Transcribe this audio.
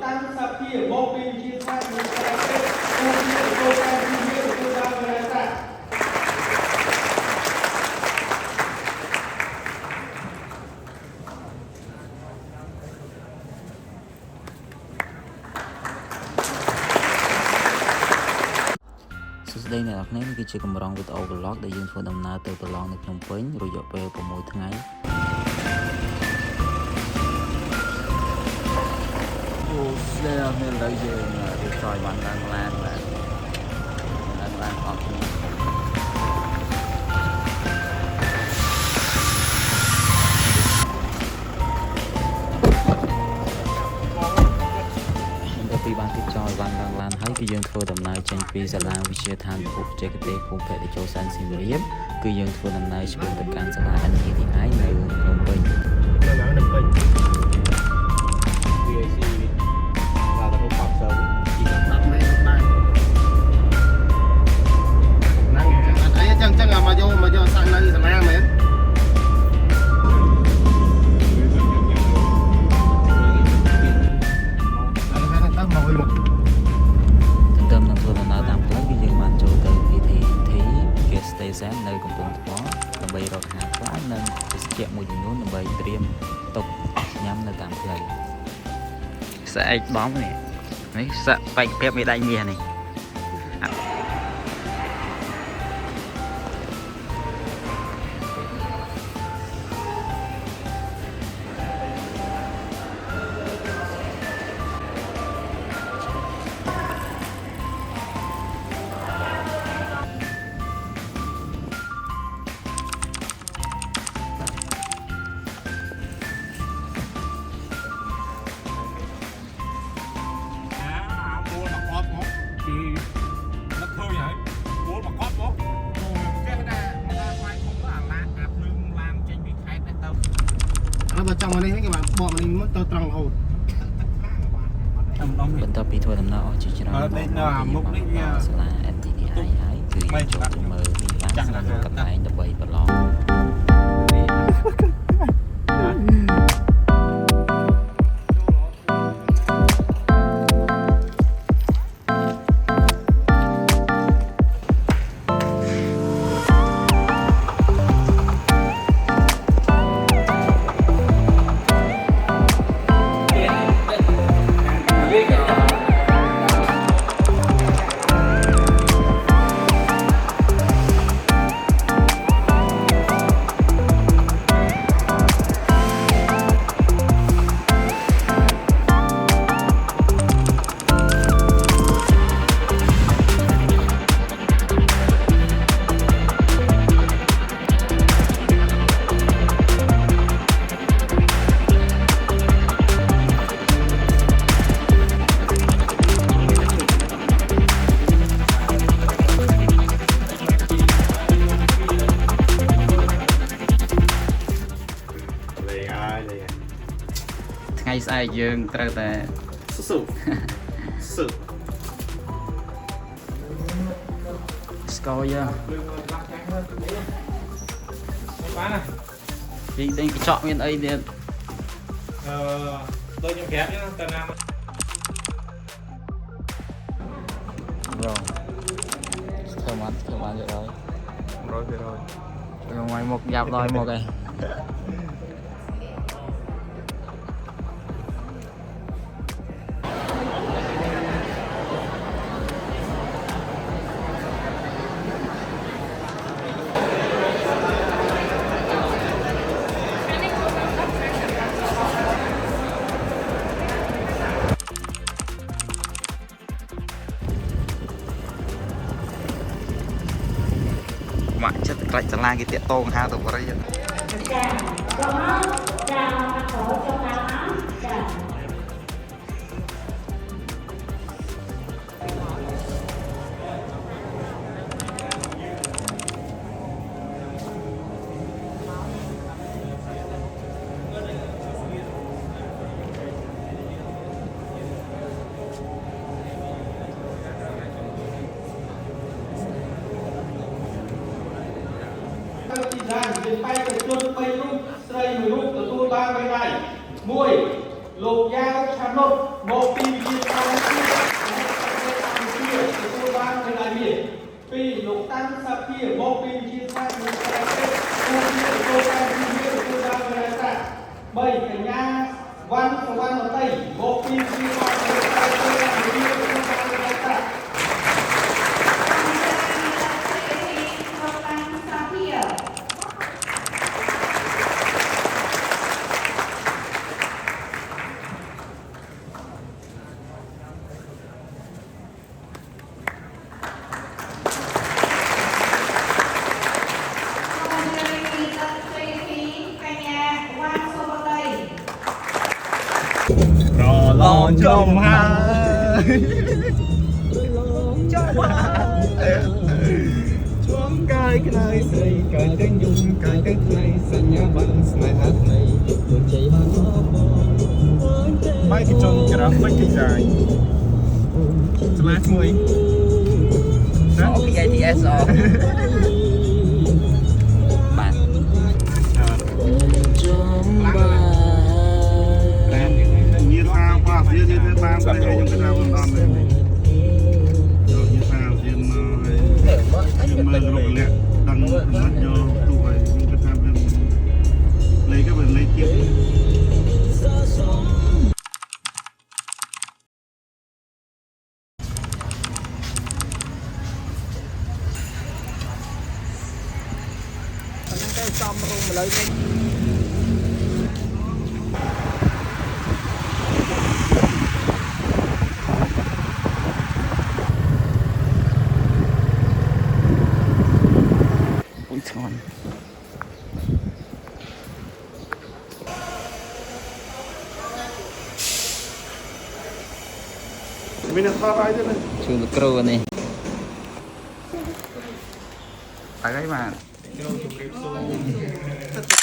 តាំងសភាមកពីវិជាសាស្ត្រនិងការពេទ្យគូជាគោលការណ៍ជំនាញគោលការណ៍វិទ្យាសាស្ត្រសួស្តីអ្នកនរនេះគឺជាកម្រងវីដេអូប្លុកដែលយើងធ្វើដំណើរទៅប្រឡងនៅភ្នំពេញរយៈពេល6ថ្ងៃអូស្លេមានដល់យើងរៀបចំបានឡើងឡានបាទឡើងអត់គ្នាពីបានទីចោលបានឡើងឡានហើយគឺយើងធ្វើដំណើរចេញពីសាលាវិទ្យាឋានភូមិចេកទេសភូមិភេទចូលសានសៀមរាបគឺយើងធ្វើដំណើរឆ្ពោះទៅកាន់សាលា NTTI នៅភ្នំពេញVIC ឡានទៅប៉ាប់សើជីក10ម៉ែត្របានហ្នឹងអីចឹងមកយកសាក់នៅសាលាមែននៅកំពង់ថ្មដើម្បីរកអាហារខ្លះនិងទេសចរមួយចំនួនដើម្បីត្រៀមទុកញ៉ាំនៅតាមផ្លូវស្អែកបំនេះសាក់បែកព្រាបមេដៃមាសនេះបើចង់មកនេះគេបានបកមកនេះមកទៅត្រង់រហូតបន្ទាប់ពីធ្វើដំណើរអស់ជាច្រើនមុខនេះសាលា NTTI ហើយគឺយើងចូលទៅមើលទីឡានស្នាក់កន្លែងដើម្បីប្រឡងថ្ងៃស្អែកយើងត្រូវតែស៊ូស្កោយើងបានណាជីទិញកញ្ចក់មានអីទៀតដូចខ្ញុំប្រាប់ហ្នឹងតើណាប្រូធ្វើបានយកដល់ 100% ខ្ញុំឲ្យមកយ៉ាប់ដល់មកឯងមកចិត្តក្រាច់សាលាគេតាក់តងហៅទៅបរិយាเป็นไปกับจนไปรูปใส่รูปตัวบ้านไปได้มวยโลกยาวชนกโมปี ពីមកពីជាស្មារតីគោលការណ៍ទី1គោលការណ៍វិទ្យាសាស្ត្រ3កញ្ញាវ៉ាន់សវណ្ណមតីមកពីជាមកពីគោលការណ៍វិទ្យាសាស្ត្រ รอจมหาช่วงกายกลายใส่กายแต่งยุ่งกายแต่งในสัญญาบันสมัยหักในดวงใจมาขอไม่กี่จงกระไม่กี่ใจสมาร์ทมวย អូ PITS អបាទ មានថាប៉ះវានេះទៅបានតែខ្ញុំគិតថាមិនអត់ទេយកនិយាយថាវាមើលរូបលក្ខដឹងមិនយកទូឲ្យខ្ញុំគិតថាវាលេខក៏វាលេខទៀត សំរុំលើនេះអូយឆ្ងន់ មានអ្នកថតឲ្យទេ ជួយលោកគ្រូនេះអីបាទ គ្រូជំរាបសួរ